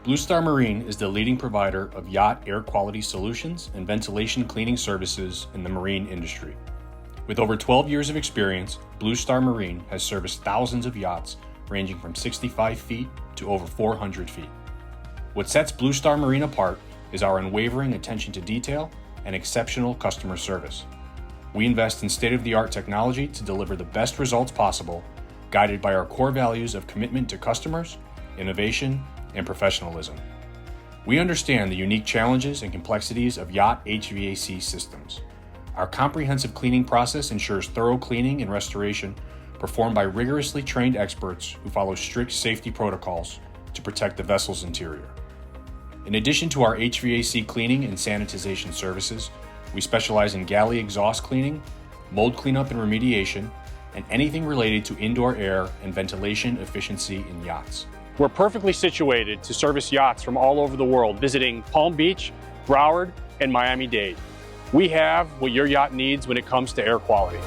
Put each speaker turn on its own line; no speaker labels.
Bluestar Marine is the leading provider of yacht air quality solutions and ventilation cleaning services in the marine industry. With over 12 years of experience, Bluestar Marine has serviced thousands of yachts ranging from 65 feet to over 400 feet. What sets Bluestar Marine apart is our unwavering attention to detail and exceptional customer service. We invest in state-of-the-art technology to deliver the best results possible, guided by our core values of commitment to customers, innovation, and professionalism. We understand the unique challenges and complexities of yacht HVAC systems. Our comprehensive cleaning process ensures thorough cleaning and restoration performed by rigorously trained experts who follow strict safety protocols to protect the vessel's interior. In addition to our HVAC cleaning and sanitization services, we specialize in galley exhaust cleaning, mold cleanup and remediation, and anything related to indoor air and ventilation efficiency in yachts. We're perfectly situated to service yachts from all over the world, visiting Palm Beach, Broward, and Miami-Dade. We have what your yacht needs when it comes to air quality.